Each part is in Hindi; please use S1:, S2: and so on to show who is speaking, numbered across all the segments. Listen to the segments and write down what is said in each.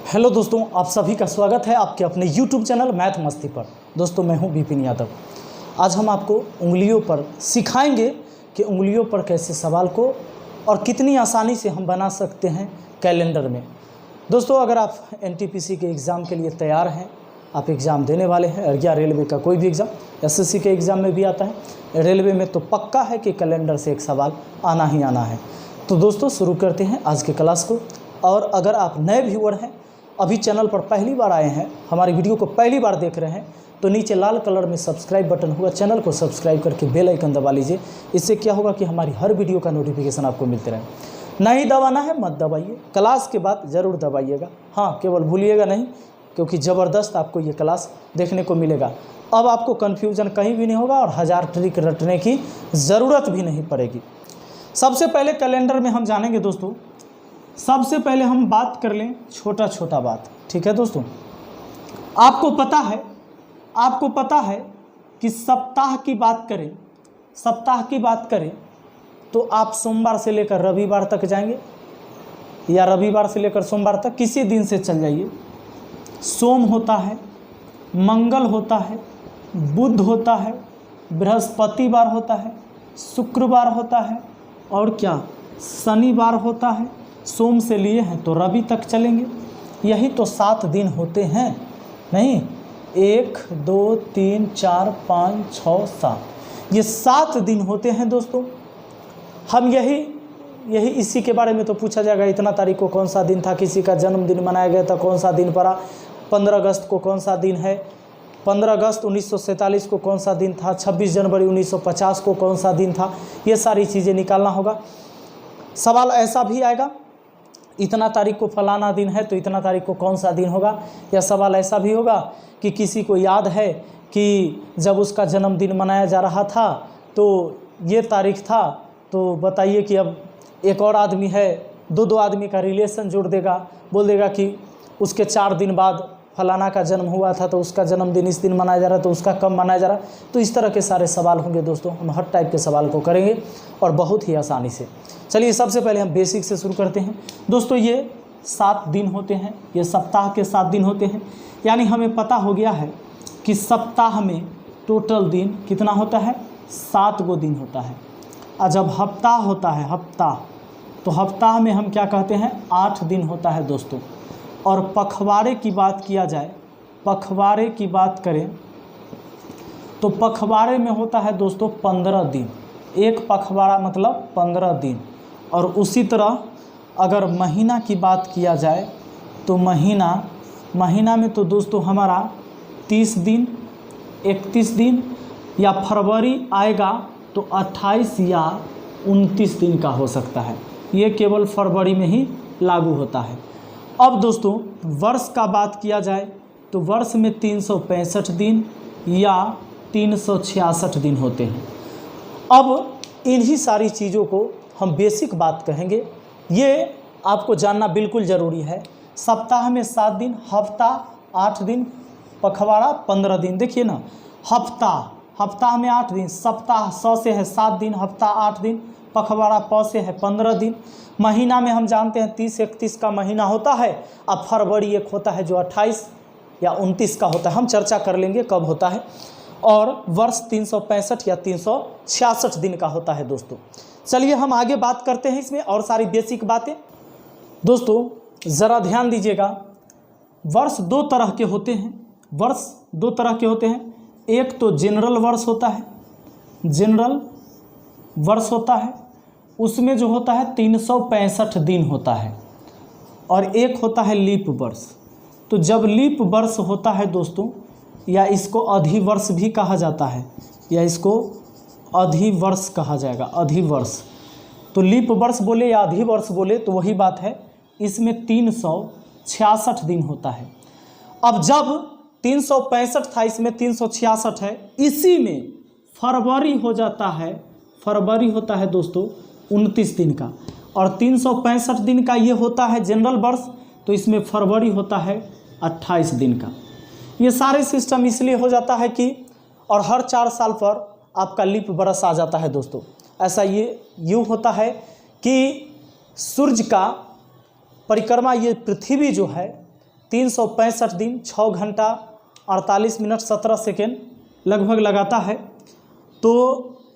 S1: हेलो दोस्तों, आप सभी का स्वागत है आपके अपने YouTube चैनल मैथ मस्ती पर। दोस्तों, मैं हूं विपिन यादव। आज हम आपको उंगलियों पर सिखाएंगे कि उंगलियों पर कैसे सवाल को और कितनी आसानी से हम बना सकते हैं कैलेंडर में। दोस्तों, अगर आप NTPC के एग्ज़ाम के लिए तैयार हैं, आप एग्ज़ाम देने वाले हैं या रेलवे का कोई भी एग्ज़ाम, SSC के एग्ज़ाम में भी आता है, रेलवे में तो पक्का है कि कैलेंडर से एक सवाल आना ही आना है। तो दोस्तों, शुरू करते हैं आज के क्लास को। और अगर आप नए व्यूअर हैं, अभी चैनल पर पहली बार आए हैं, हमारी वीडियो को पहली बार देख रहे हैं, तो नीचे लाल कलर में सब्सक्राइब बटन होगा, चैनल को सब्सक्राइब करके बेल आइकन दबा लीजिए। इससे क्या होगा कि हमारी हर वीडियो का नोटिफिकेशन आपको मिलते रहे। नहीं दबाना है मत दबाइए, क्लास के बाद ज़रूर दबाइएगा। हाँ, केवल भूलिएगा नहीं, क्योंकि ज़बरदस्त आपको ये क्लास देखने को मिलेगा। अब आपको कन्फ्यूज़न कहीं भी नहीं होगा और 1000 ट्रिक रटने की ज़रूरत भी नहीं पड़ेगी। सबसे पहले कैलेंडर में हम जानेंगे दोस्तों। सबसे पहले हम बात कर लें छोटा छोटा बात, ठीक है दोस्तों। आपको पता है कि सप्ताह की बात करें तो आप सोमवार से लेकर रविवार तक जाएंगे या रविवार से लेकर सोमवार तक, किसी दिन से चल जाइए। सोम होता है, मंगल होता है, बुध होता है, बृहस्पतिवार होता है, शुक्रवार होता है और क्या शनिवार होता है। सोम से लिए हैं तो रवि तक चलेंगे। यही तो 7 दिन होते हैं, नहीं 1 2 3 4 5 6 7, ये 7 दिन होते हैं दोस्तों। हम यही इसी के बारे में तो पूछा जाएगा। इतना तारीख को कौन सा दिन था, किसी का जन्मदिन मनाया गया था, कौन सा दिन पड़ा। 15 अगस्त को कौन सा दिन है, 15 अगस्त 1947 को कौन सा दिन था, 26 जनवरी 1950 को कौन सा दिन था। ये सारी चीज़ें निकालना होगा। सवाल ऐसा भी आएगा, इतना तारीख को फलाना दिन है तो इतना तारीख को कौन सा दिन होगा। या सवाल ऐसा भी होगा कि किसी को याद है कि जब उसका जन्मदिन मनाया जा रहा था तो ये तारीख था, तो बताइए कि अब एक और आदमी है, दो आदमी का रिलेशन जोड़ देगा, बोल देगा कि उसके 4 दिन बाद फलाना का जन्म हुआ था तो उसका जन्मदिन इस दिन मनाया जा रहा है, तो उसका कब मनाया जा रहा है। तो इस तरह के सारे सवाल होंगे दोस्तों। हम हर टाइप के सवाल को करेंगे और बहुत ही आसानी से। चलिए, सबसे पहले हम बेसिक से शुरू करते हैं दोस्तों। ये 7 दिन होते हैं, ये सप्ताह के 7 दिन होते हैं। यानी हमें पता हो गया है कि सप्ताह में टोटल दिन कितना होता है, 7 गो दिन होता है। और जब हफ्ता होता है, तो हफ्ताह में हम क्या कहते हैं, 8 दिन होता है दोस्तों। और पखवाड़े की बात किया जाए, पखवाड़े की बात करें तो पखवाड़े में होता है दोस्तों 15 दिन। एक पखवाड़ा मतलब 15 दिन। और उसी तरह अगर महीना की बात किया जाए तो महीना में तो दोस्तों हमारा 30 दिन, 31 दिन, या फरवरी आएगा तो 28 या 29 दिन का हो सकता है। ये केवल फरवरी में ही लागू होता है। अब दोस्तों, वर्ष का बात किया जाए तो वर्ष में 365 दिन या 366 दिन होते हैं। अब इन्हीं सारी चीज़ों को हम बेसिक बात कहेंगे। ये आपको जानना बिल्कुल ज़रूरी है। सप्ताह में 7 दिन, हफ्ता 8 दिन, पखवाड़ा 15 दिन। देखिए ना, हफ्ता में 8 दिन, सप्ताह 100 से है 7 दिन, हफ्ता 8 दिन, पखवाड़ा 100 से है 15 दिन। महीना में हम जानते हैं 30-31 का महीना होता है। अब फरवरी एक होता है जो 28 या 29 का होता है, हम चर्चा कर लेंगे कब होता है। और वर्ष 365 या 366 दिन का होता है दोस्तों। चलिए हम आगे बात करते हैं इसमें और सारी बेसिक बातें। दोस्तों ज़रा ध्यान दीजिएगा, वर्ष 2 तरह के होते हैं। एक तो जनरल वर्ष होता है, जनरल वर्ष होता है, उसमें जो होता है 365 दिन होता है। और एक होता है लीप वर्ष। तो जब लीप वर्ष होता है दोस्तों, या इसको अधिवर्ष भी कहा जाता है, या इसको अधिवर्ष कहा जाएगा, अधिवर्ष। तो लीप वर्ष बोले या अधिवर्ष बोले तो वही बात है। इसमें 366 दिन होता है। अब जब 365 था, इसमें 366 है, इसी में फरवरी हो जाता है, फरवरी होता है दोस्तों 29 दिन का। और 365 दिन का ये होता है जनरल वर्ष, तो इसमें फरवरी होता है 28 दिन का। ये सारे सिस्टम इसलिए हो जाता है कि और हर 4 साल पर आपका लीप बरस आ जाता है दोस्तों। ऐसा ये यूँ होता है कि सूर्य का परिक्रमा, ये पृथ्वी जो है 365 दिन 6 घंटा 48 मिनट 17 सेकेंड लगभग लगाता है। तो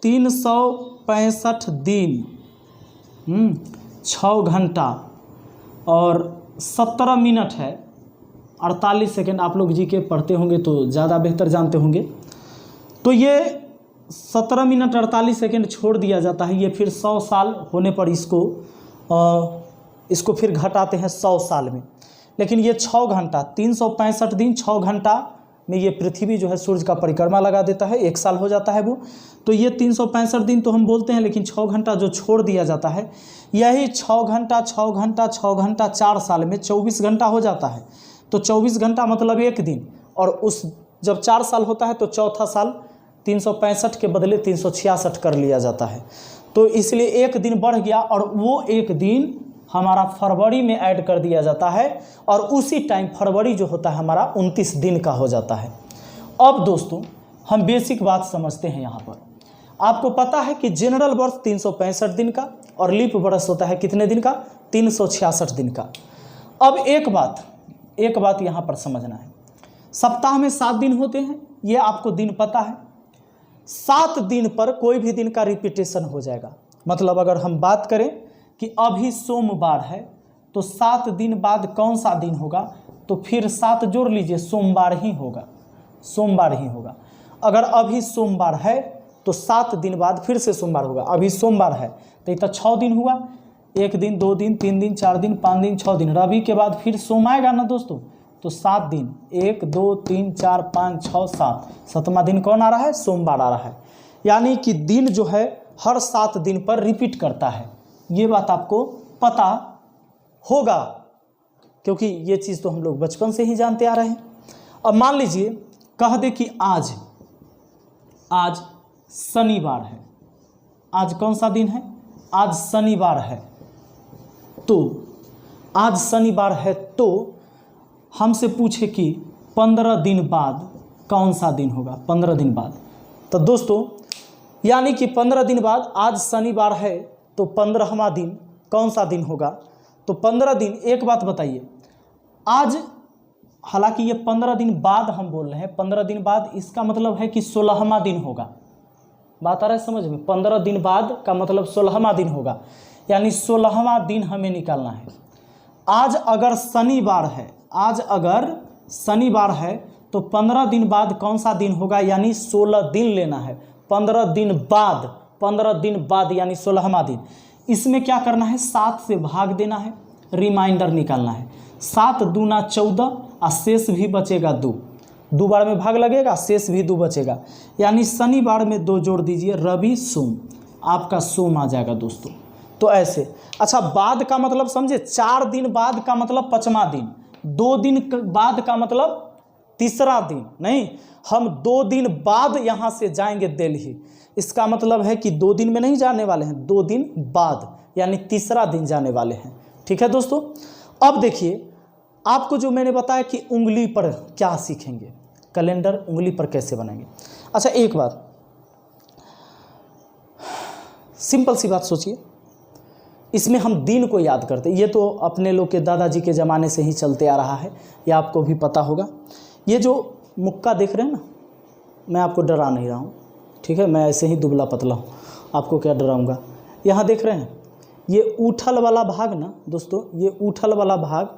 S1: 365 दिन 6 घंटा और 17 मिनट है 48 सेकेंड। आप लोग जी के पढ़ते होंगे तो ज़्यादा बेहतर जानते होंगे। तो ये 17 मिनट 48 सेकेंड छोड़ दिया जाता है। ये फिर 100 साल होने पर इसको फिर घटाते हैं 100 साल में। लेकिन ये 6 घंटा 365 दिन 6 घंटा में ये पृथ्वी जो है सूर्य का परिक्रमा लगा देता है, 1 साल हो जाता है वो। तो ये 365 दिन तो हम बोलते हैं, लेकिन 6 घंटा जो छोड़ दिया जाता है, यही 6 घंटा 6 घंटा 6 घंटा 4 साल में 24 घंटा हो जाता है। तो 24 घंटा मतलब 1 दिन, और उस जब 4 साल होता है तो चौथा साल 365 के बदले 366 कर लिया जाता है। तो इसलिए 1 दिन बढ़ गया, और वो 1 दिन हमारा फरवरी में ऐड कर दिया जाता है, और उसी टाइम फरवरी जो होता है हमारा 29 दिन का हो जाता है। अब दोस्तों हम बेसिक बात समझते हैं। यहाँ पर आपको पता है कि जनरल वर्ष 365 दिन का, और लीप वर्ष होता है कितने दिन का? 366 दिन का। अब एक बात यहाँ पर समझना है, सप्ताह में 7 दिन होते हैं, ये आपको दिन पता है। 7 दिन पर कोई भी दिन का रिपीटेशन हो जाएगा। मतलब अगर हम बात करें कि अभी सोमवार है, तो 7 दिन बाद कौन सा दिन होगा? तो फिर 7 जोड़ लीजिए, सोमवार ही होगा, सोमवार ही होगा। अगर अभी सोमवार है तो 7 दिन बाद फिर से सोमवार होगा। अभी सोमवार है तो ये तो 6 दिन हुआ, 1 दिन 2 दिन 3 दिन 4 दिन 5 दिन 6 दिन। रवि के बाद फिर सोम आएगा ना दोस्तों, तो 7 दिन, 1 2 3 4 5 6 7, 7वां दिन कौन आ रहा है? सोमवार आ रहा है। यानी कि दिन जो है हर 7 दिन पर रिपीट करता है। ये बात आपको पता होगा, क्योंकि ये चीज़ तो हम लोग बचपन से ही जानते आ रहे हैं। अब मान लीजिए कह दे कि आज शनिवार है। आज कौन सा दिन है? आज शनिवार है। तो आज शनिवार है, तो हमसे पूछे कि 15 दिन बाद कौन सा दिन होगा? 15 दिन बाद। तो दोस्तों यानी कि 15 दिन बाद आज शनिवार है, तो 15वां दिन कौन सा दिन होगा? तो 15 दिन, एक बात बताइए, आज हालांकि ये 15 दिन बाद हम बोल रहे हैं, 15 दिन बाद इसका मतलब है कि 16वां दिन होगा। बात आ रहा है समझ में? 15 दिन बाद का मतलब 16वां दिन होगा, यानी 16वां दिन हमें निकालना है। आज अगर शनिवार है तो 15 दिन बाद कौन सा दिन होगा? यानी 16 दिन लेना है। 15 दिन बाद यानी 16वां दिन। इसमें क्या करना है? 7 से भाग देना है, रिमाइंडर निकालना है। 7 दूना 14 और शेष भी बचेगा 2 बार में भाग लगेगा, शेष भी 2 बचेगा। यानी शनिवार में 2 जोड़ दीजिए, रवि सोम, आपका सोम आ जाएगा दोस्तों। तो ऐसे। अच्छा, बाद का मतलब समझे? 4 दिन बाद का मतलब 5वां दिन, 2 दिन बाद का मतलब 3रा दिन। नहीं, हम 2 दिन बाद यहाँ से जाएंगे दिल्ली। इसका मतलब है कि 2 दिन में नहीं जाने वाले हैं, 2 दिन बाद यानी 3रा दिन जाने वाले हैं। ठीक है दोस्तों। अब देखिए, आपको जो मैंने बताया कि उंगली पर क्या सीखेंगे, कैलेंडर उंगली पर कैसे बनाएंगे। अच्छा, एक बात सिंपल सी बात सोचिए, इसमें हम दिन को याद करते हैं। ये तो अपने लोग के दादाजी के ज़माने से ही चलते आ रहा है, ये आपको भी पता होगा। ये जो मुक्का देख रहे हैं ना, मैं आपको डरा नहीं रहा हूँ, ठीक है? मैं ऐसे ही दुबला पतला हूँ, आपको क्या डराऊँगा। यहाँ देख रहे हैं ये ऊठल वाला भाग ना दोस्तों, ये ऊठल वाला भाग,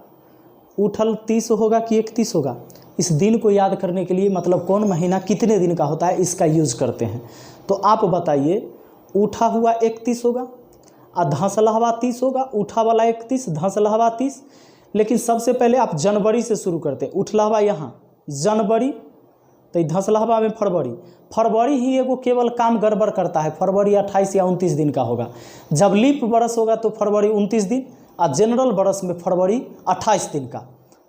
S1: ऊठल 30 होगा कि 31 होगा? इस दिन को याद करने के लिए, मतलब कौन महीना कितने दिन का होता है, इसका यूज़ करते हैं। तो आप बताइए, ऊठा हुआ 31 होगा और धंसलहवा 30 होगा। ऊठा वाला 31, धंसलहवा 30। लेकिन सबसे पहले आप जनवरी से शुरू करते हैं। उठलहवा यहाँ जनवरी, तो धंसलहवा में फरवरी ही एगो केवल काम गड़बड़ करता है। फरवरी 28 या 29 दिन का होगा। जब लीप बरस होगा तो फरवरी 29 दिन, और जनरल बरस में फरवरी 28 दिन का।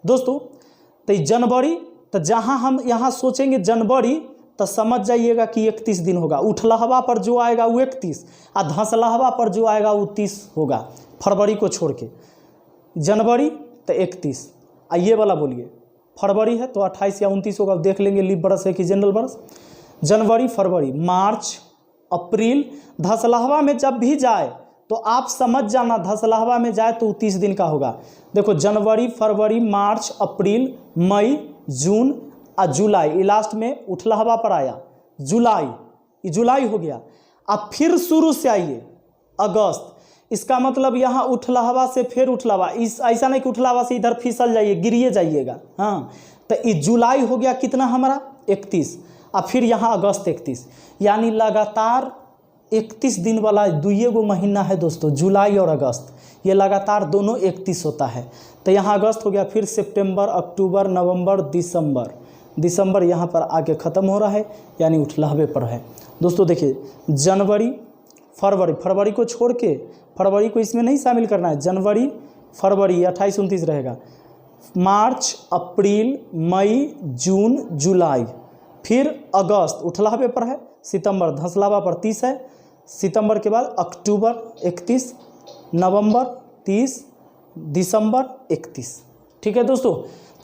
S1: दोस्तों तो जनवरी, तो जहाँ हम यहाँ सोचेंगे जनवरी, तो समझ जाइएगा कि 31 दिन होगा। उठलहवा पर जो आएगा वो 31, और धंसलहवा पर जो आएगा वो 30 होगा, फरवरी को छोड़ के। जनवरी तो 31, और ये वाला बोलिए फरवरी है तो 28 या 29 होगा। देख लेंगे लीप बरस है कि जनरल बरस। जनवरी, फरवरी, मार्च, अप्रैल, धंसलहवा में जब भी जाए तो आप समझ जाना धसलाहवा में जाए तो 30 दिन का होगा। देखो जनवरी, फरवरी, मार्च, अप्रैल, मई, जून और जुलाई, ये लास्ट में उठलाहवा पर आया जुलाई, ये जुलाई हो गया। अब फिर शुरू से आइए अगस्त, इसका मतलब यहाँ उठलाहवा से फिर उठलाहवा, इस ऐसा नहीं कि उठलाहवा से इधर फिसल जाइए गिरिए जाइएगा। हाँ, तो ये जुलाई हो गया कितना हमारा 31, और फिर यहाँ अगस्त 31, यानी लगातार 31 दिन वाला दुइये गो महीना है दोस्तों, जुलाई और अगस्त, ये लगातार दोनों 31 होता है। तो यहाँ अगस्त हो गया, फिर सितंबर, अक्टूबर, नवंबर, दिसंबर, दिसंबर यहाँ पर आके ख़त्म हो रहा है, यानी उठलाहवे पर है दोस्तों। देखिए जनवरी, फरवरी, फरवरी को छोड़ के, फरवरी को इसमें नहीं शामिल करना है, जनवरी, फरवरी 28, 29 रहेगा, मार्च, अप्रैल, मई, जून, जुलाई, फिर अगस्त उठलाहवे पर है, सितंबर धसलावा पर 30 है, सितंबर के बाद अक्टूबर 31, नवंबर 30, दिसंबर 31। ठीक है दोस्तों,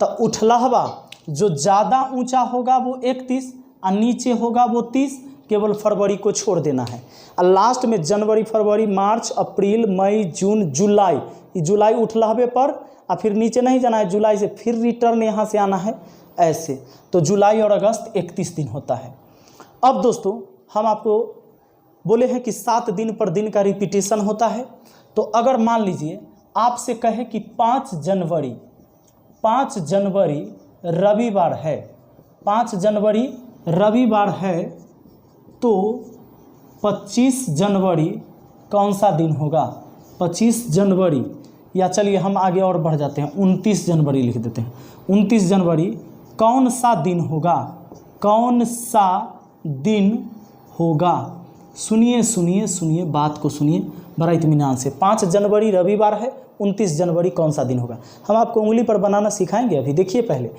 S1: तो उठलाहवा जो ज़्यादा ऊंचा होगा वो 31 और नीचे होगा वो 30, केवल फरवरी को छोड़ देना है। और लास्ट में जनवरी, फरवरी, मार्च, अप्रैल, मई, जून, जुलाई, ये जुलाई उठलाहवे पर, और फिर नीचे नहीं जाना है, जुलाई से फिर रिटर्न यहाँ से आना है ऐसे। तो जुलाई और अगस्त 31 दिन होता है। अब दोस्तों हम आपको बोले हैं कि 7 दिन पर दिन का रिपीटेशन होता है। तो अगर मान लीजिए आपसे कहे कि 5 जनवरी रविवार है, 5 जनवरी रविवार है, तो 25 जनवरी कौन सा दिन होगा? 25 जनवरी, या चलिए हम आगे और बढ़ जाते हैं, 29 जनवरी लिख देते हैं। 29 जनवरी कौन सा दिन होगा? कौन सा दिन होगा? सुनिए सुनिए सुनिए, बात को सुनिए बड़ा इत्मीनान से। 5 जनवरी रविवार है, 29 जनवरी कौन सा दिन होगा? हम आपको उंगली पर बनाना सिखाएंगे अभी। देखिए पहले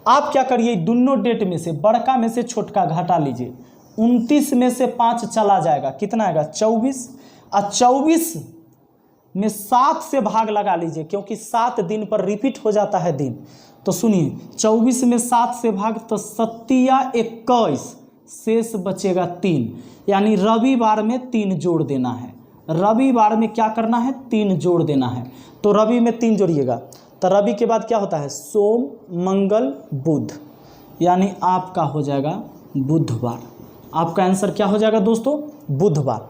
S1: आप क्या करिए, दोनों डेट में से बड़का में से छोटका घटा लीजिए। 29 में से 5 चला जाएगा, कितना आएगा? 24, और 24 में 7 से भाग लगा लीजिए, क्योंकि 7 दिन पर रिपीट हो जाता है दिन। तो सुनिए 24 में 7 से भाग, तो 7 या 21, शेष बचेगा 3, यानी रविवार में 3 जोड़ देना है। रविवार में क्या करना है? 3 जोड़ देना है। तो रवि में 3 जोड़िएगा, तो रवि के बाद क्या होता है? सोम, मंगल, बुध, यानी आपका हो जाएगा बुधवार। आपका आंसर क्या हो जाएगा दोस्तों? बुधवार।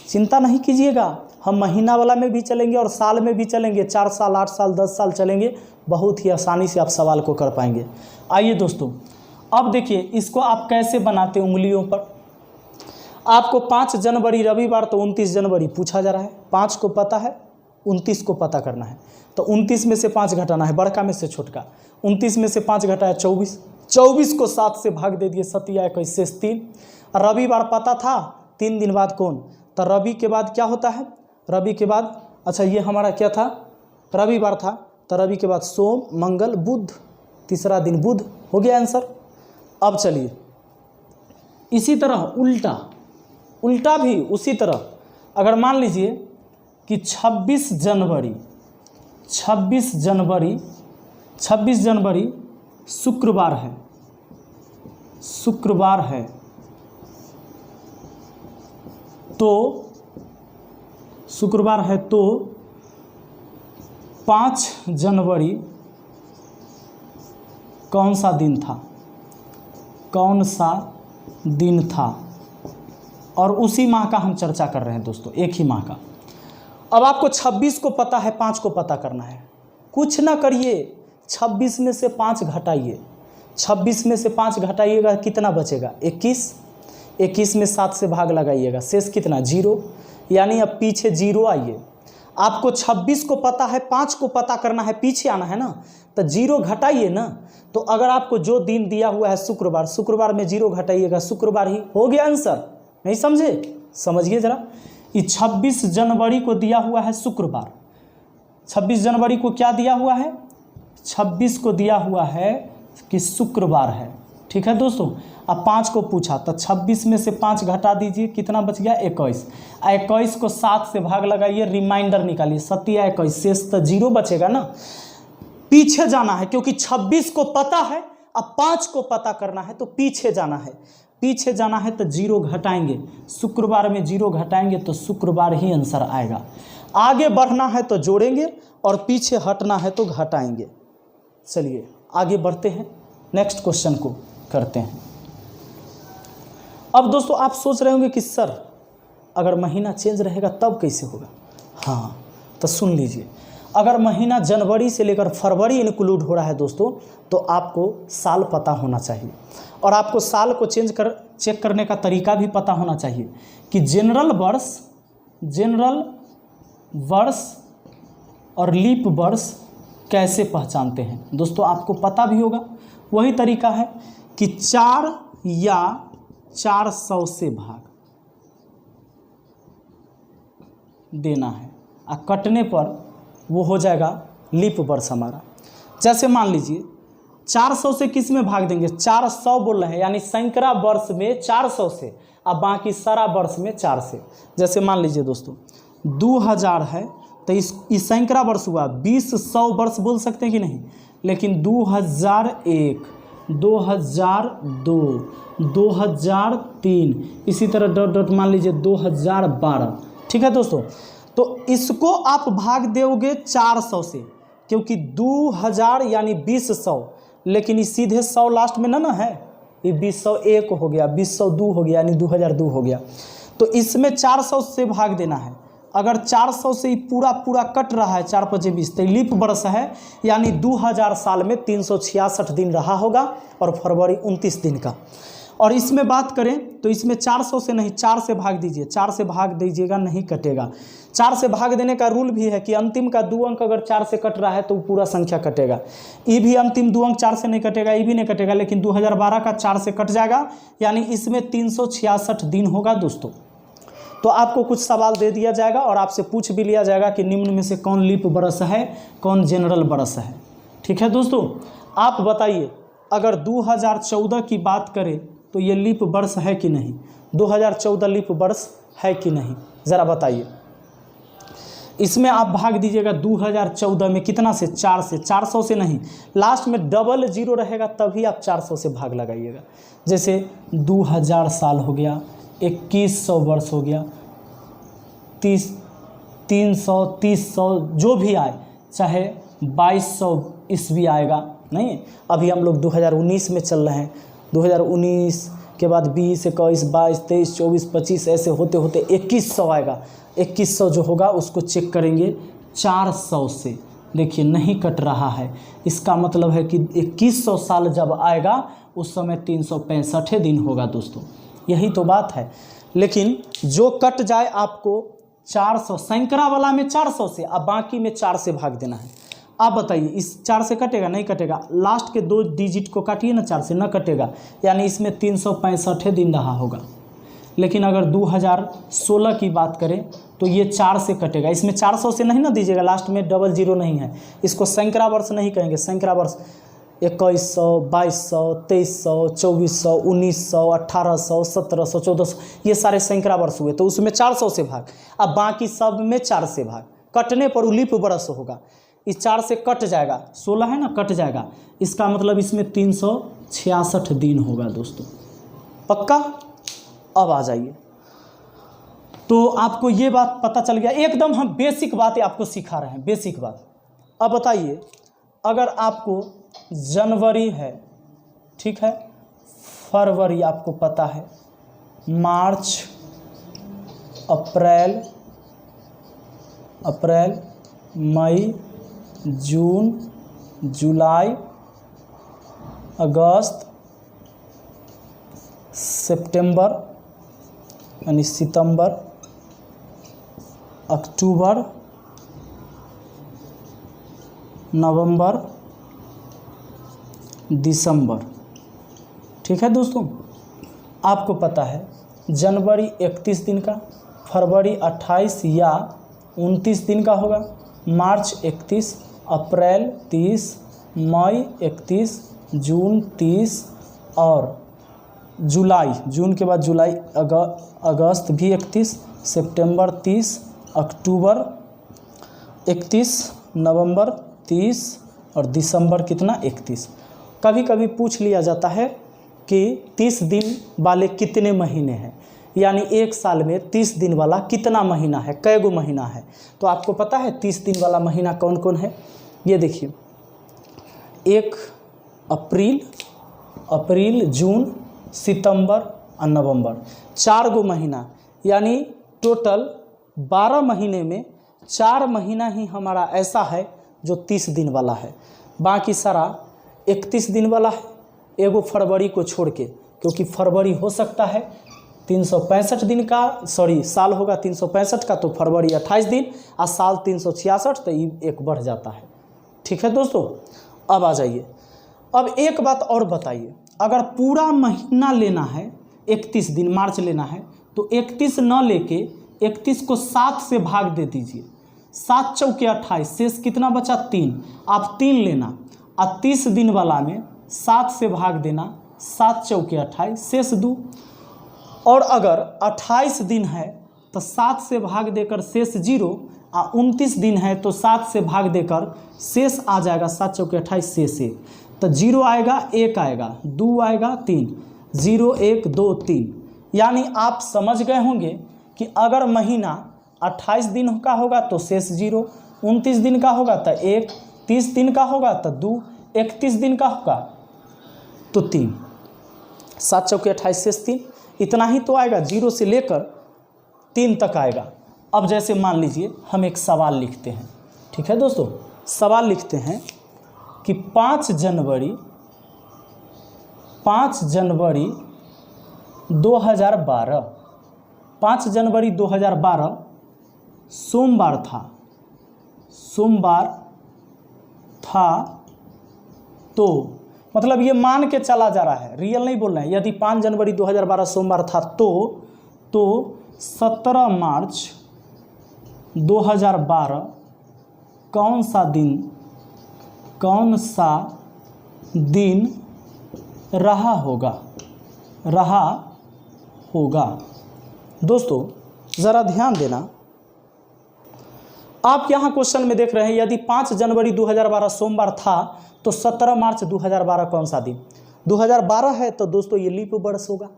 S1: चिंता नहीं कीजिएगा, हम महीना वाला में भी चलेंगे और साल में भी चलेंगे, 4 साल, 8 साल, 10 साल चलेंगे, बहुत ही आसानी से आप सवाल को कर पाएंगे। आइए दोस्तों अब देखिए इसको आप कैसे बनाते हैं उंगलियों पर। आपको 5 जनवरी रविवार, तो 29 जनवरी पूछा जा रहा है, 5 को पता है, 29 को पता करना है। तो 29 में से 5 घटाना है, बड़का में से छोटका। 29 में से 5 घटाया 24, 24 को 7 से भाग दे दिए, 7 या 21, शेष 3। रविवार पता था, 3 दिन बाद कौन? तो रवि के बाद क्या होता है? रवि के बाद, अच्छा ये हमारा क्या था? रविवार था, तो रवि के बाद सोम, मंगल, बुध, तीसरा दिन बुध, हो गया आंसर। अब चलिए इसी तरह उल्टा भी उसी तरह, अगर मान लीजिए कि 26 जनवरी शुक्रवार है, तो शुक्रवार है, तो 5 जनवरी कौन सा दिन था? कौन सा दिन था? और उसी माह का हम चर्चा कर रहे हैं दोस्तों, एक ही माह का। अब आपको 26 को पता है, 5 को पता करना है। कुछ ना करिए, 26 में से 5 घटाइए, 26 में से 5 घटाइएगा, कितना बचेगा? 21। 21 में 7 से भाग लगाइएगा, शेष कितना? 0, यानी अब पीछे 0 आइए। आपको 26 को पता है, 5 को पता करना है, पीछे आना है ना, तो 0 घटाइए ना। तो अगर आपको जो दिन दिया हुआ है शुक्रवार, शुक्रवार में 0 घटाइएगा, शुक्रवार ही हो गया आंसर। नहीं समझे? समझिए जरा। ये 26 जनवरी को दिया हुआ है शुक्रवार, 26 जनवरी को क्या दिया हुआ है? 26 को दिया हुआ है कि शुक्रवार है। ठीक है दोस्तों। अब 5 को पूछा, तो 26 में से 5 घटा दीजिए, कितना बच गया? 21। 21 को 7 से भाग लगाइए, रिमाइंडर निकालिए, 7 या 21, शेष तो 0 बचेगा ना। पीछे जाना है, क्योंकि 26 को पता है, अब 5 को पता करना है, तो पीछे जाना है। पीछे जाना है तो 0 घटाएंगे, शुक्रवार में 0 घटाएंगे तो शुक्रवार ही आंसर आएगा। आगे बढ़ना है तो जोड़ेंगे और पीछे हटना है तो घटाएंगे। चलिए आगे बढ़ते हैं, नेक्स्ट क्वेश्चन को करते हैं। अब दोस्तों आप सोच रहे होंगे कि सर अगर महीना चेंज रहेगा तब कैसे होगा। हाँ तो सुन लीजिए, अगर महीना जनवरी से लेकर फरवरी इंक्लूड हो रहा है दोस्तों, तो आपको साल पता होना चाहिए और आपको साल को चेक करने का तरीका भी पता होना चाहिए कि जनरल वर्ष और लीप वर्ष कैसे पहचानते हैं। दोस्तों आपको पता भी होगा, वही तरीका है कि 4 या 400 से भाग देना है और कटने पर वो हो जाएगा लीप वर्ष हमारा। जैसे मान लीजिए 400 से किस में भाग देंगे, 400 बोल रहे हैं, यानी सैकड़ा वर्ष में 400 से और बाकी सारा वर्ष में 4 से। जैसे मान लीजिए दोस्तों 2000 है तो इस सैकड़ा वर्ष हुआ, 20 वर्ष बोल सकते हैं कि नहीं, लेकिन 2001, 2002, 2003 इसी तरह डॉट डॉट मान लीजिए 2012। ठीक है दोस्तों, तो इसको आप भाग दोगे 400 से, क्योंकि 2000 यानी 2000, लेकिन ये सीधे 100 लास्ट में ना है, ये 2001 हो गया, 2002 हो गया, यानी 2002 हो गया। तो इसमें 400 से भाग देना है। अगर 400 से ही पूरा कट रहा है 4 5 20, तो लीप वर्ष है, यानी 2000 साल में 366 दिन रहा होगा और फरवरी 29 दिन का। और इसमें बात करें तो इसमें 400 से नहीं, 4 से भाग दीजिए, 4 से भाग दीजिएगा, नहीं कटेगा। 4 से भाग देने का रूल भी है कि अंतिम का 2 अंक अगर 4 से कट रहा है तो पूरा संख्या कटेगा। ये भी अंतिम 2 अंक 4 से नहीं कटेगा, ये भी नहीं कटेगा, लेकिन 2012 का 4 से कट जाएगा, यानी इसमें 366 दिन होगा दोस्तों। तो आपको कुछ सवाल दे दिया जाएगा और आपसे पूछ भी लिया जाएगा कि निम्न में से कौन लीप वर्ष है, कौन जनरल वर्ष है। ठीक है दोस्तों, आप बताइए अगर 2014 की बात करें तो ये लीप वर्ष है कि नहीं, 2014 लीप वर्ष है कि नहीं, ज़रा बताइए। इसमें आप भाग दीजिएगा 2014 में कितना से, 4 से, 400 से नहीं, लास्ट में डबल 0 रहेगा तभी आप 400 से भाग लगाइएगा। जैसे 2000 साल हो गया, 2100 वर्ष हो गया, 300, 300 जो भी आए, चाहे 2200 ईस्वी आएगा, नहीं अभी हम लोग 2019 में चल रहे हैं, 2019 के बाद 20, 21, 22, 23, 24, 25 ऐसे होते होते 2100 आएगा। 2100 जो होगा उसको चेक करेंगे 400 से, देखिए नहीं कट रहा है, इसका मतलब है कि 2100 साल जब आएगा उस समय 365 दिन होगा दोस्तों, यही तो बात है। लेकिन जो कट जाए आपको 400, सैकड़ा वाला में 400 से, अब बाकी में 4 से भाग देना है। आप बताइए इस 4 से कटेगा, नहीं कटेगा, लास्ट के 2 डिजिट को काटिए ना 4 से, न कटेगा, यानी इसमें 365 दिन रहा होगा। लेकिन अगर 2016 की बात करें तो ये 4 से कटेगा, इसमें 400 से नहीं ना दीजिएगा, लास्ट में डबल 0 नहीं है, इसको सैकड़ा वर्ष नहीं कहेंगे। सैकड़ा वर्ष 2100, 2200, 2300, 2400, 1900, 1800, 1700, 1400, ये सारे सैकड़ा वर्ष हुए, तो उसमें 400 से भाग, अब बाकी सब में 4 से भाग, कटने पर लीप वर्ष होगा। इस 4 से कट जाएगा, 16 है ना, कट जाएगा, इसका मतलब इसमें 366 दिन होगा दोस्तों, पक्का। अब आ जाइए, तो आपको ये बात पता चल गया, एकदम हम बेसिक बातें आपको सिखा रहे हैं, बेसिक बात। अब बताइए अगर आपको जनवरी है, ठीक है, फरवरी आपको पता है, मार्च, अप्रैल, मई, जून, जुलाई, अगस्त, सितंबर यानी सितंबर, अक्टूबर, नवंबर, दिसंबर। ठीक है दोस्तों, आपको पता है जनवरी 31 दिन का, फरवरी 28 या 29 दिन का होगा, मार्च 31, अप्रैल 30, मई 31, जून 30 और जुलाई, जून के बाद जुलाई, अगस्त भी 31, सितंबर 30, अक्टूबर 31, नवंबर 30 और दिसंबर कितना, 31। कभी कभी पूछ लिया जाता है कि 30 दिन वाले कितने महीने हैं, यानी एक साल में 30 दिन वाला कितना महीना है, कै गो महीना है। तो आपको पता है 30 दिन वाला महीना कौन कौन है। ये देखिए 1 अप्रैल, जून, सितंबर और नवंबर, 4 गो महीना, यानी टोटल 12 महीने में 4 महीना ही हमारा ऐसा है जो 30 दिन वाला है, बाकी सारा 31 दिन वाला है, एगो फरवरी को छोड़ के, क्योंकि फरवरी हो सकता है 365 दिन का, साल होगा 365 का, तो फरवरी 28 दिन और साल 366, तो ये एक बढ़ जाता है। ठीक है दोस्तों, अब आ जाइए। अब एक बात और बताइए, अगर पूरा महीना लेना है 31 दिन मार्च लेना है, तो 31 न लेके 31 को 7 से भाग दे दीजिए, 7 चौके 28, शेष कितना बचा 3। आप 3 लेना और 30 दिन वाला में 7 से भाग देना, 7 चौके 28, शेष 2। और अगर 28 दिन है तो 7 से भाग देकर शेष 0, और 29 दिन है तो 7 से भाग देकर शेष आ जाएगा 7 चौके 28, शेष 1। तो 0 आएगा, 1 आएगा, 2 आएगा, 3, 0 1 2 3। यानी आप समझ गए होंगे कि अगर महीना 28 दिन का होगा तो शेष 0, 29 दिन का होगा तो 1, 30 दिन का होगा तो 2, 31 दिन का होगा तो 3, 7 चौके 28 शेष 3, इतना ही तो आएगा, 0 से लेकर 3 तक आएगा। अब जैसे मान लीजिए हम एक सवाल लिखते हैं, ठीक है दोस्तों, सवाल लिखते हैं कि 5 जनवरी 2012, 5 जनवरी 2012 सोमवार था, तो मतलब ये मान के चला जा रहा है, रियल नहीं बोल रहे हैं। यदि 5 जनवरी 2012 सोमवार था तो 17 मार्च 2012 कौन सा दिन रहा होगा। दोस्तों ज़रा ध्यान देना, आप यहाँ क्वेश्चन में देख रहे हैं यदि 5 जनवरी 2012 सोमवार था तो 17 मार्च 2012 कौन सा दिन, 2012 है तो दोस्तों ये लीप वर्ष होगा।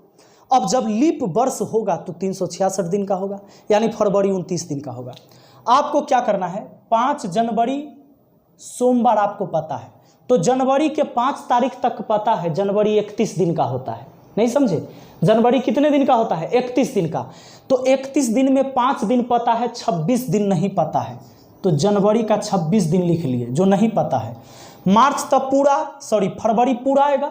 S1: अब जब लीप वर्ष होगा तो 366 दिन का होगा, यानी फरवरी 29 दिन का होगा। आपको क्या करना है, 5 जनवरी सोमवार आपको पता है, तो जनवरी के 5 तारीख तक पता है जनवरी 31 दिन का होता है, नहीं समझे। जनवरी कितने दिन का होता है, 31 दिन का। तो 31 दिन में 5 दिन पता है, 26 दिन नहीं पता है, तो जनवरी का 26 दिन लिख लिए जो नहीं पता है। मार्च तक फरवरी पूरा आएगा,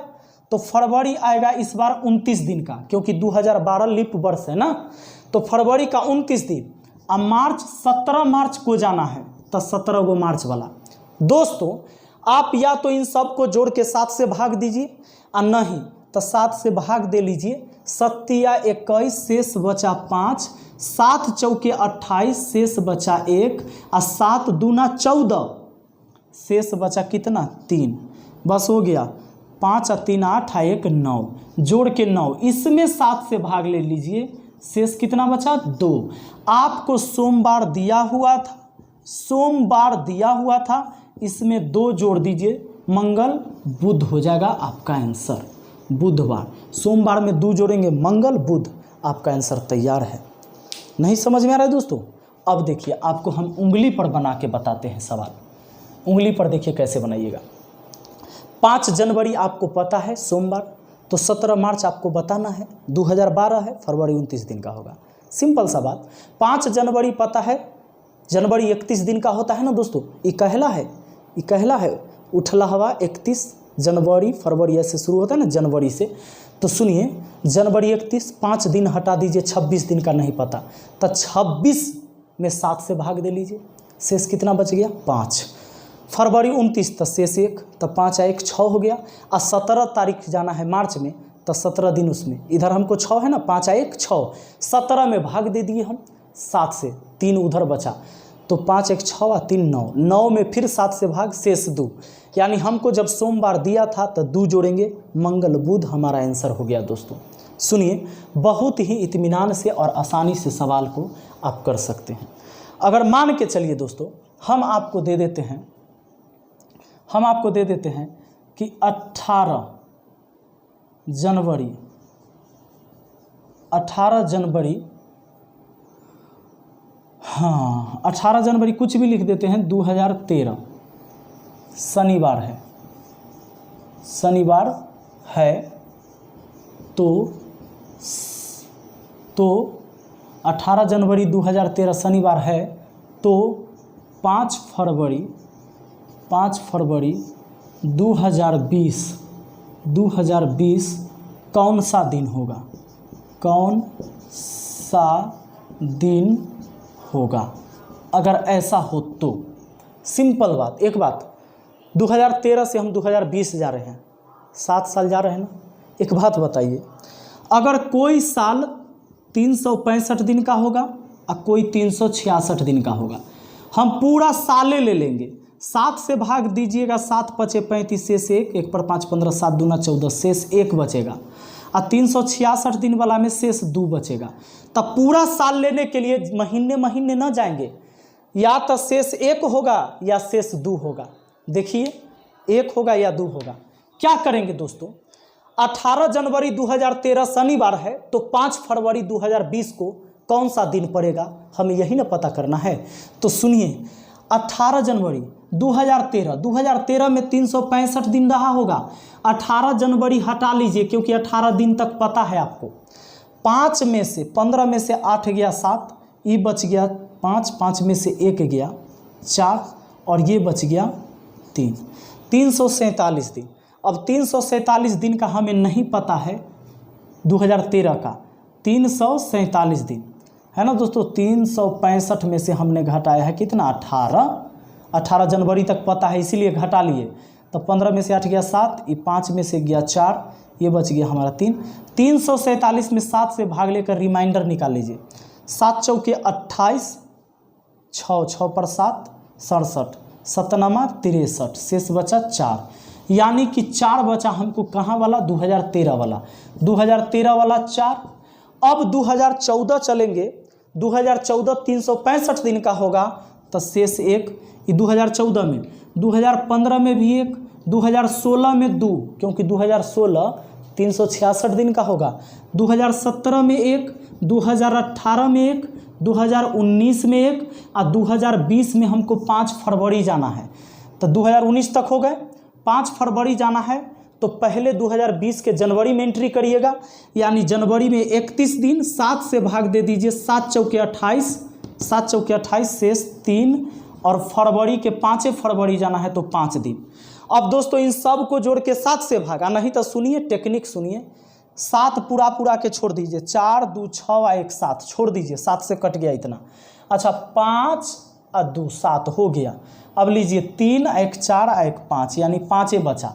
S1: तो फरवरी आएगा इस बार 29 दिन का, क्योंकि 2012 लीप वर्ष है ना, तो फरवरी का 29 दिन। अब मार्च 17 मार्च को जाना है तो 17 गो मार्च वाला। दोस्तों आप या तो इन सब को जोड़ के 7 से भाग दीजिए, और नहीं तो 7 से भाग दे लीजिए, 7 या 21 शेष बचा 5, 7 चौके 28 शेष बचा 1, और 7 दूना 14 शेष बचा कितना 3, बस हो गया। 5 और 3 8 और 1 9, जोड़ के 9, इसमें 7 से भाग ले लीजिए, शेष कितना बचा 2। आपको सोमवार दिया हुआ था, इसमें 2 जोड़ दीजिए, मंगल बुध हो जाएगा आपका आंसर, बुधवार। सोमवार में 2 जोड़ेंगे, मंगल बुध, आपका आंसर तैयार है। नहीं समझ में आ रहा है दोस्तों। अब देखिए आपको हम उंगली पर बना के बताते हैं सवाल, उंगली पर देखिए कैसे बनाइएगा। 5 जनवरी आपको पता है सोमवार, तो 17 मार्च आपको बताना है, 2012 है, फरवरी 29 दिन का होगा, सिंपल सा बात। 5 जनवरी पता है, जनवरी 31 दिन का होता है ना दोस्तों, ये कहला है उठला हवा 31 जनवरी, फरवरी ऐसे शुरू होता है ना जनवरी से। तो सुनिए, जनवरी 31, 5 दिन हटा दीजिए, 26 दिन का नहीं पता, तो 26 में 7 से भाग दे लीजिए, शेष कितना बच गया 5। फरवरी 29 तो शेष 1, तो 5 1 6 हो गया। और 17 तारीख जाना है मार्च में, तो 17 दिन उसमें, इधर हमको 6 है ना, 5 1 6, 17 में भाग दे दिए हम 7 से, 3 उधर बचा, तो 5 1 6 और 3 9, 9 में फिर 7 से भाग, शेष 2। यानी हमको जब सोमवार दिया था तो 2 जोड़ेंगे, मंगल बुध हमारा आंसर हो गया दोस्तों। सुनिए, बहुत ही इत्मीनान से और आसानी से सवाल को आप कर सकते हैं। अगर मान के चलिए दोस्तों, हम आपको दे देते हैं कि 18 जनवरी 18 जनवरी, हाँ 18 जनवरी कुछ भी लिख देते हैं, 2013 शनिवार है, शनिवार है। तो 18 जनवरी 2013 शनिवार है, तो 5 फरवरी 2020 कौन सा दिन होगा? कौन सा दिन होगा? अगर ऐसा हो तो सिंपल बात, एक बात, 2013 से हम 2020 जा रहे हैं, 7 साल जा रहे हैं ना। एक बात बताइए, अगर कोई साल 365 दिन का होगा और कोई 366 दिन का होगा, हम पूरा साले ले लेंगे, 7 से भाग दीजिएगा, 7 पचे 35 शेष 1, 1 पर 5 15, 7 दूना 14, शेष 1 बचेगा, और 366 दिन वाला में शेष 2 बचेगा। तब पूरा साल लेने के लिए महीने महीने न जाएंगे, या तो शेष 1 होगा या शेष 2 होगा। देखिए 1 होगा या 2 होगा। क्या करेंगे दोस्तों, 18 जनवरी 2013 शनिवार है, तो 5 फरवरी 2020 को कौन सा दिन पड़ेगा, हमें यही ना पता करना है। तो सुनिए, 18 जनवरी 2013 में 365 दिन रहा होगा, 18 जनवरी हटा लीजिए क्योंकि 18 दिन तक पता है आपको। 5 में से 15 में से 8 गया 7, ये बच गया 5, 5 में से 1 गया 4, और ये बच गया 3, 347 दिन। अब 347 दिन का हमें नहीं पता है 2013 का, 347 दिन है ना दोस्तों। 365 में से हमने घटाया है कितना, 18 जनवरी तक पता है इसीलिए घटा लिए। तो 15 में से 8 गया 7, ये 5 में से गया 4, ये बच गया हमारा 3। 347 में 7 से भाग लेकर रिमाइंडर निकाल लीजिए, 7 चौके 28, 6 पर 7 67, 7 63, शेष बचा 4, यानी कि 4 बचा हमको कहाँ वाला, 2013 वाला, 2013 वाला 4। अब 2014 चलेंगे, 2014 365 दिन का होगा, तो शेष 1, ये 2014 में, 2015 में भी 1, 2016 में 2 क्योंकि 2016 366 दिन का होगा, 2017 में 1, 2018 में 1, 2019 में 1, और 2020 में हमको 5 फरवरी जाना है। तो 2019 तक हो गए, 5 फरवरी जाना है, तो पहले 2020 के जनवरी में एंट्री करिएगा, यानी जनवरी में 31 दिन, 7 से भाग दे दीजिए, 7 चौके 28 शेष 3, और फरवरी के 5 फरवरी जाना है तो 5 दिन। अब दोस्तों इन सब को जोड़ के 7 से भागा, नहीं तो सुनिए टेक्निक सुनिए, 7 पूरा के छोड़ दीजिए, 4 2 6 और 1 7 छोड़ दीजिए, 7 से कट गया इतना। अच्छा 5 और 2 7 हो गया। अब लीजिए 3 1 4 1 5, यानी 5 बचा।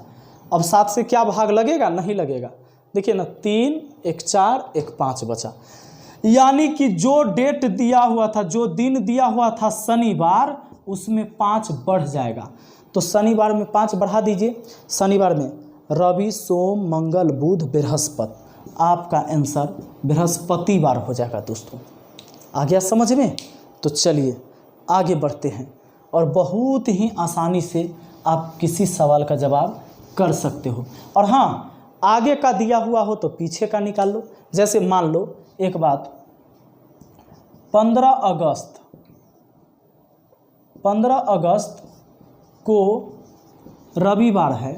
S1: अब 7 से क्या भाग लगेगा, नहीं लगेगा। देखिए ना, 3 1 4 1 5 बचा, यानी कि जो डेट दिया हुआ था, जो दिन दिया हुआ था शनिवार, उसमें 5 बढ़ जाएगा। तो शनिवार में 5 बढ़ा दीजिए, शनिवार में रवि सोम मंगल बुध बृहस्पति, आपका आंसर बृहस्पतिवार हो जाएगा दोस्तों। आ गया समझ में? तो चलिए आगे बढ़ते हैं, और बहुत ही आसानी से आप किसी सवाल का जवाब कर सकते हो। और हाँ, आगे का दिया हुआ हो तो पीछे का निकाल लो। जैसे मान लो एक बात, 15 अगस्त को रविवार है,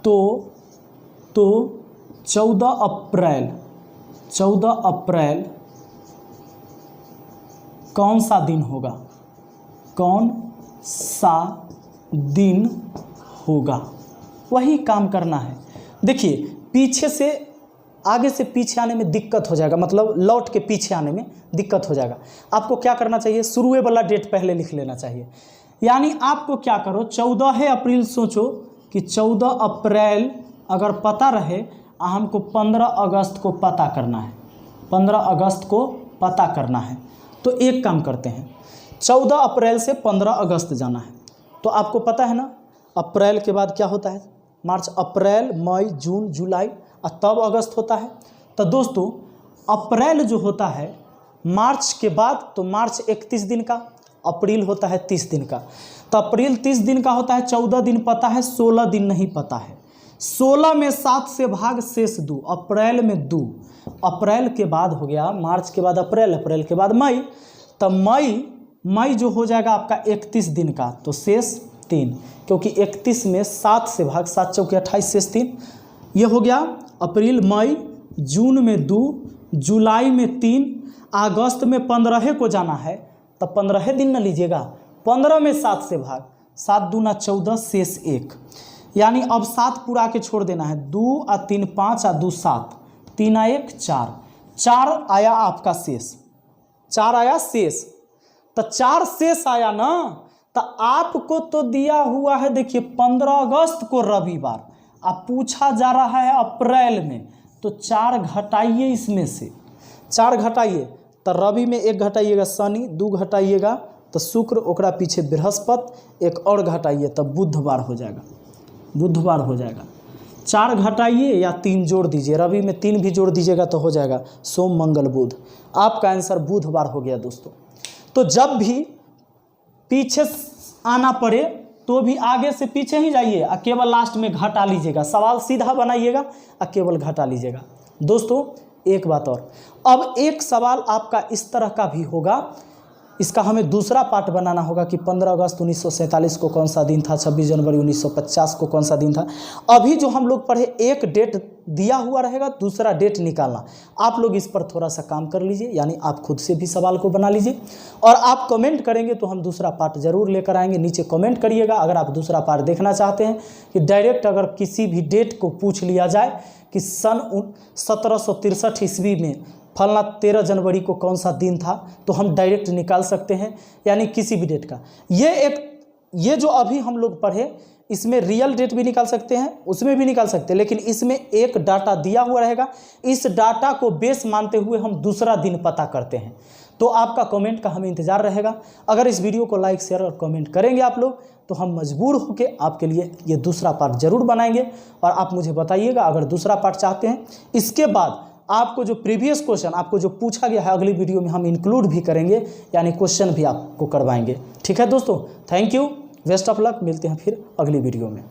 S1: तो 14 अप्रैल कौन सा दिन होगा, कौन सा दिन होगा, वही काम करना है। देखिए पीछे से आगे से पीछे आने में दिक्कत हो जाएगा, मतलब लौट के पीछे आने में दिक्कत हो जाएगा। आपको क्या करना चाहिए, शुरुए वाला डेट पहले लिख लेना चाहिए। यानी आपको क्या करो, 14 अप्रैल सोचो कि 14 अप्रैल अगर पता रहे, हमको 15 अगस्त को पता करना है, 15 अगस्त को पता करना है। तो एक काम करते हैं, 14 अप्रैल से 15 अगस्त जाना है। तो आपको पता है ना, अप्रैल के बाद क्या होता है, मार्च, अप्रैल मई जून जुलाई, और तब अगस्त होता है। तो दोस्तों अप्रैल जो होता है मार्च के बाद, तो मार्च 31 दिन का, अप्रैल होता है 30 दिन का, तो अप्रैल 30 दिन का होता है, 14 दिन पता है, 16 दिन नहीं पता है। 16 में 7 से भाग शेष 2, अप्रैल में 2, अप्रैल के बाद हो गया मार्च के बाद अप्रैल, अप्रैल के बाद मई, तो मई जो हो जाएगा आपका 31 दिन का, तो शेष 3, क्योंकि 31 में 7 से भाग 7 चौके 28 शेष 3। ये हो गया अप्रैल, मई, जून में 2, जुलाई में 3, अगस्त में 15 को जाना है, तो 15 दिन न लीजिएगा, 15 में 7 से भाग, 7 दूना 14 शेष 1, यानी अब 7 पूरा के छोड़ देना है, 2 और 3 5 और 2 7, 3 और 1 4, 4 आया आपका शेष, 4 आया शेष, तो 4 शेष आया ना, तो आपको तो दिया हुआ है देखिए 15 अगस्त को रविवार, अब पूछा जा रहा है अप्रैल में, तो 4 घटाइए इसमें से, 4 घटाइए, तो रवि में 1 घटाइएगा शनि, 2 घटाइएगा तो शुक्र, ओकरा पीछे बृहस्पति, 1 और घटाइए तब बुधवार हो जाएगा, बुधवार हो जाएगा। 4 घटाइए या 3 जोड़ दीजिए, रवि में 3 भी जोड़ दीजिएगा तो हो जाएगा सोम मंगल बुध, आपका आंसर बुधवार हो गया दोस्तों। तो जब भी पीछे आना पड़े तो भी आगे से पीछे ही जाइए और केवल लास्ट में घटा लीजिएगा, सवाल सीधा बनाइएगा और केवल घटा लीजिएगा। दोस्तों एक बात और, अब एक सवाल आपका इस तरह का भी होगा, इसका हमें दूसरा पार्ट बनाना होगा कि 15 अगस्त 1947 को कौन सा दिन था, 26 जनवरी 1950 को कौन सा दिन था। अभी जो हम लोग पढ़े एक डेट दिया हुआ रहेगा, दूसरा डेट निकालना, आप लोग इस पर थोड़ा सा काम कर लीजिए, यानी आप खुद से भी सवाल को बना लीजिए और आप कमेंट करेंगे तो हम दूसरा पार्ट जरूर लेकर आएंगे। नीचे कमेंट करिएगा अगर आप दूसरा पार्ट देखना चाहते हैं, कि डायरेक्ट अगर किसी भी डेट को पूछ लिया जाए कि सन 1763 ईस्वी में फलना 13 जनवरी को कौन सा दिन था, तो हम डायरेक्ट निकाल सकते हैं, यानी किसी भी डेट का। ये जो अभी हम लोग पढ़े, इसमें रियल डेट भी निकाल सकते हैं, उसमें भी निकाल सकते हैं, लेकिन इसमें एक डाटा दिया हुआ रहेगा, इस डाटा को बेस मानते हुए हम दूसरा दिन पता करते हैं। तो आपका कमेंट का हमें इंतजार रहेगा। अगर इस वीडियो को लाइक शेयर और कमेंट करेंगे आप लोग, तो हम मजबूर होकर आपके लिए ये दूसरा पार्ट जरूर बनाएंगे और आप मुझे बताइएगा अगर दूसरा पार्ट चाहते हैं। इसके बाद आपको जो प्रीवियस क्वेश्चन आपको जो पूछा गया है अगली वीडियो में हम इंक्लूड भी करेंगे, यानी क्वेश्चन भी आपको करवाएंगे। ठीक है दोस्तों, thank you, best of luck, मिलते हैं फिर अगली वीडियो में।